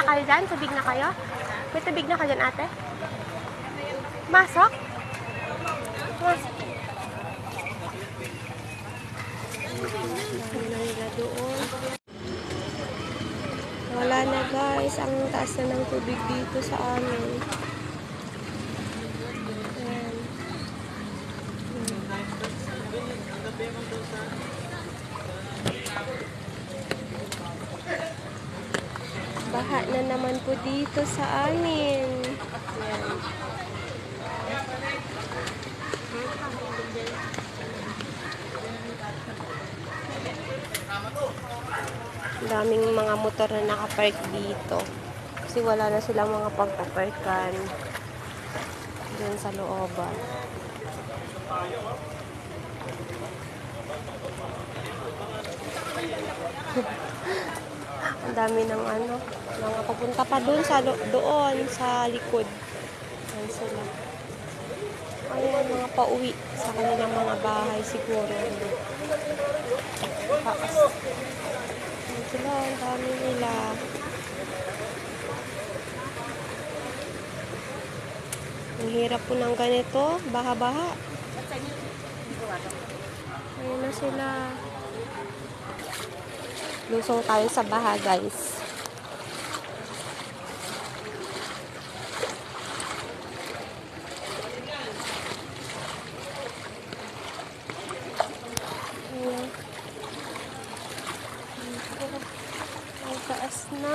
kayo dyan? Tubig na kayo? May tubig na kayo dyan, ate? Masok? Masok. Dami na nila doon. Wala na guys. Ang taas na ng tubig dito sa amin. Ayan. Baha na naman po dito sa amin. Ayan. Daming mga motor na nakapark dito. Kasi wala na silang mga pagpaparkan dun sa looban. Ang dami ng ano, mga papunta pa dun sa doon sa likod. Ayan sila. Ayan, mga pauwi sa kanilang mga bahay siguro. Taas. Ayan sila, ang dami nila. Ang hirap po ng ganito, baha-baha. Ayan na sila. Lusong tayo sa baha, guys. Ayan. Ang taas na.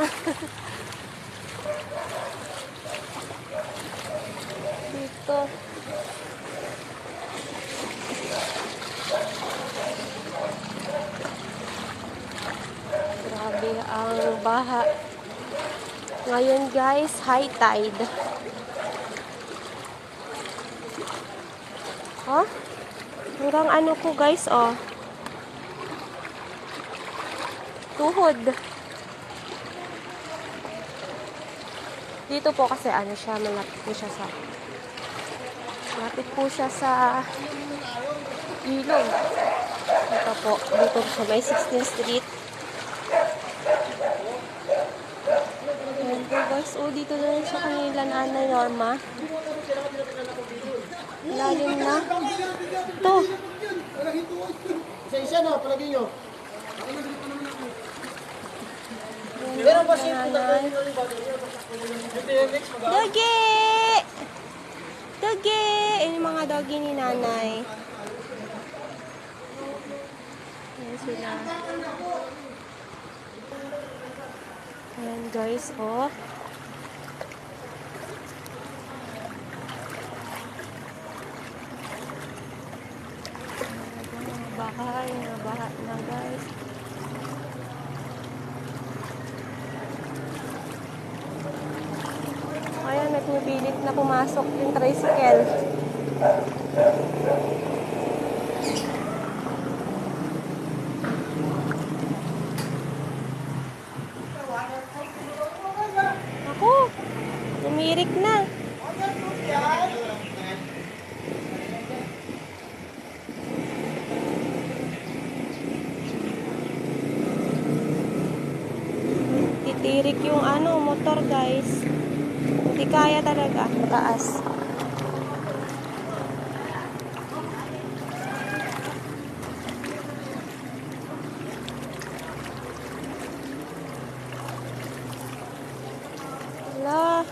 Dito. Grabe ang baha. Ngayon guys, high tide. Oh? Hanggang ano ko guys, oh. Tuhod. Dito po kasi ano siya, malapit po siya sa ilog. Ito po, dito sa may 16th Street. Ayan po guys, oh, dito na rin sa kanila Nanay Norma. Lalim na. Ito. Isa-isa na, palagay nyo. Meron ba siya Doggy! Doggy! Yung mga doggy ni nanay. Ayan sila. Ayan guys, oh. Mga baha na guys. Ayan, may pumipilit na pumasok yung tricycle. Ako, tumirik na. Titirik yung ano, motor guys. Hindi kaya talaga, mataas. Wala.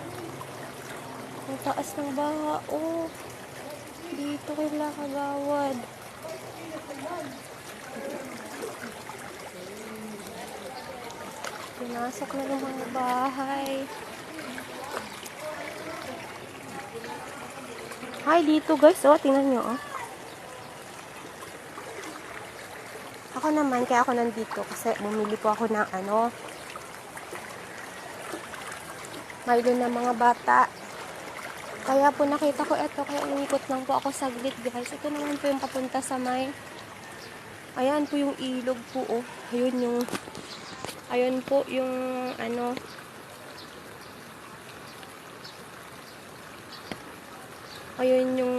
Ang taas ng baha, oh. Dito kaila kagawad. Pinasok na ng mga bahay. Hi, dito guys, oh, tingnan nyo, oh. Ako naman, kaya ako nandito kasi bumili po ako ng ano, Milo ng mga bata. Kaya po nakita ko ito, kaya umikot lang po ako saglit guys. Ito naman po yung papunta sa may, ayan po yung ilog po, oh. Ayun po yung ano, ayun yung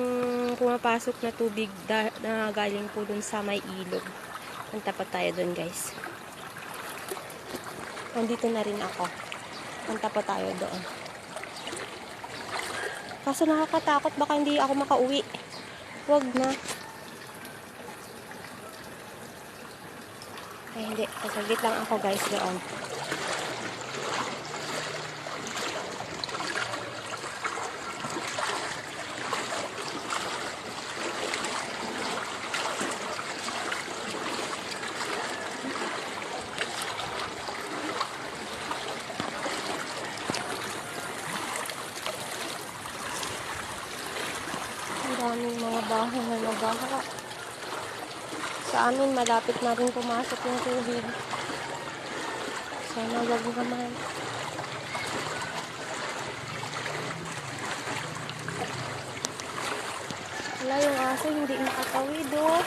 pumapasok na tubig na galing po dun sa may ilog. Punta pa tayo dun guys. Nandito na rin ako. Punta po tayo doon. Kaso nakakatakot, baka hindi ako makauwi. Huwag na. Ay, hindi. Saglit lang ako guys doon. Ang daming mga bahay na nabaha. Sa amin, malapit na rin pumasok yung tubig. Sana wag naman. Wala yung aso, hindi nakatawid oh.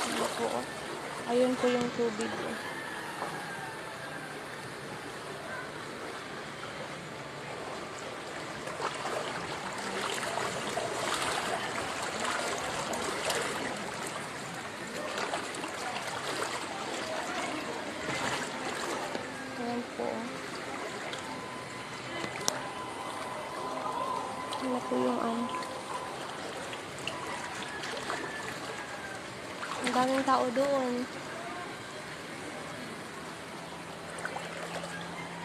Ano po, oh. Ayun po yung tubig. Oh. Ayan po. Ano po yung ano? Ang daming tao doon.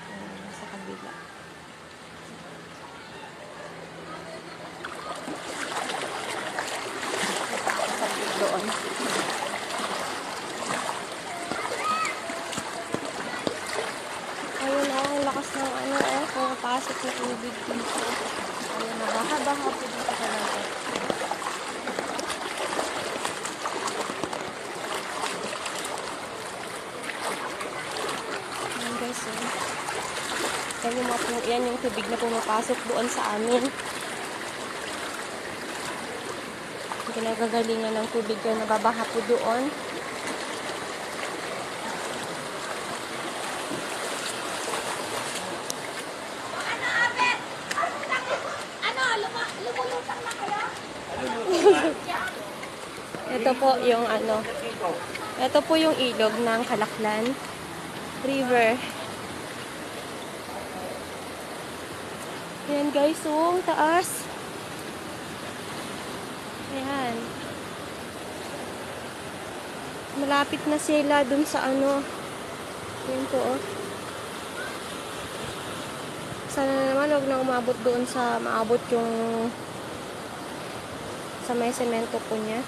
Ayan, sa kabila. Doon. Ayun oh, ang lakas ng ano oh, pumapasok na tubig dito. Ayun na, baha-baha po dito talaga. Ayan guys oh. Yan yung tubig na pumapasok doon sa amin. Kinagagalingan ng tubig kaya nababaha po doon. Ito po yung ano. Ito po yung ilog ng Kalaklan River. Ayan guys, oh, ang taas. Ayan. Malapit na sila dun sa ano. Ayan po, oh. Sana naman huwag na umabot doon sa maabot yung sa may semento po niya.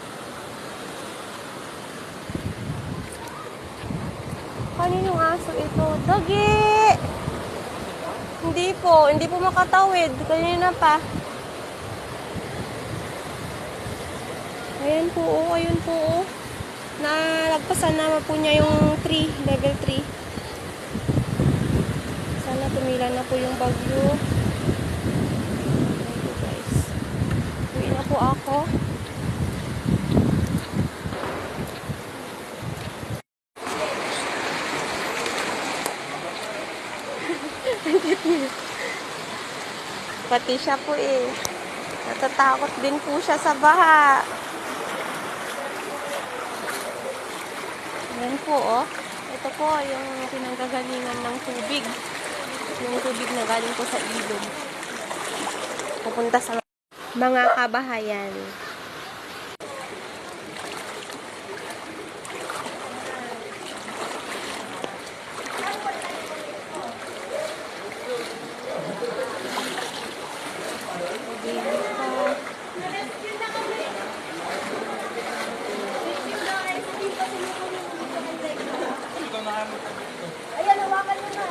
Kaninong aso ito? Dagi! Hindi po makatawid. Kanina pa. Ayan po, oh, ayun po, oh. Nalagpasan naman po niya yung 3, level 3. Sana tumila na po yung bagyo. Ayan po guys. Uwi na po ako. Pati siya po eh. Natatakot din po siya sa baha. Ayan po oh. Ito po yung pinanggagalingan ng tubig. Yung tubig na galing po sa ilog. Pupunta sa mga kabahayan. Ayan, hawakan mo na.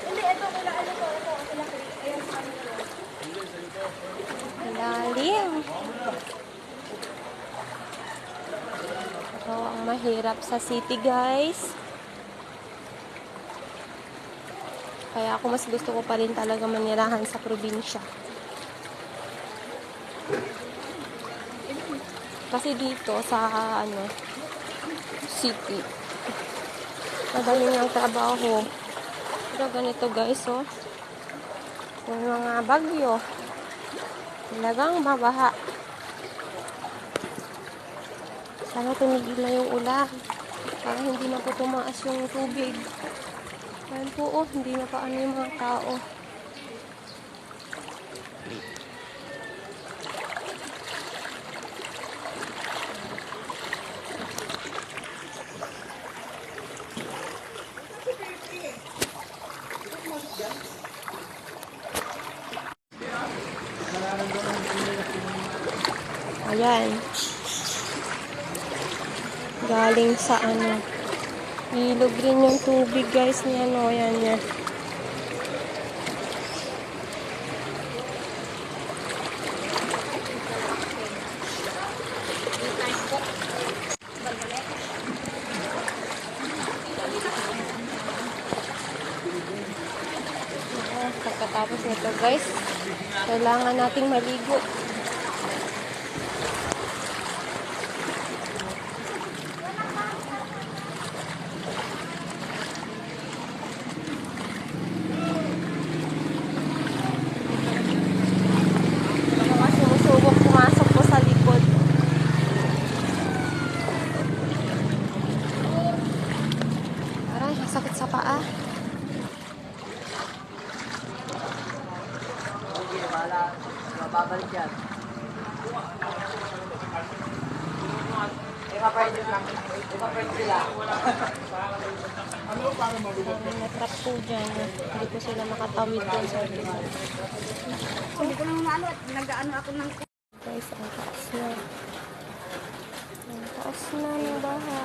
Hindi, ito, kula, ano to, ito, sila, ayan, sa kanila. Lalim. Ito ang mahirap sa city, guys. Kaya ako mas gusto ko pa rin talaga manirahan sa probinsya. Kasi dito sa ano city, madali ng trabaho. Pero ganito guys, oh. Yung mga bagyo. Talagang mabaha. Sana tumigil na yung ulan. Para hindi na po tumaas yung tubig. Ayan po, oh, hindi na pa ano yung mga tao. Ayan. Galing sa ano. Ilog rin yung tubig guys ni ano. Ayan yan. Pagkatapos nito guys, kailangan nating maligo. Mga sumusubok pumasok po sa likod. Aray, sakit sa paa. Mababalik yan. Ipapalit sila. Parang natrap po dyan. Hindi po sila makatawid doon sa likod. Hindi ko nang maano at nag-ano ako ng Guys, ang taas na. Ang taas na ng baha.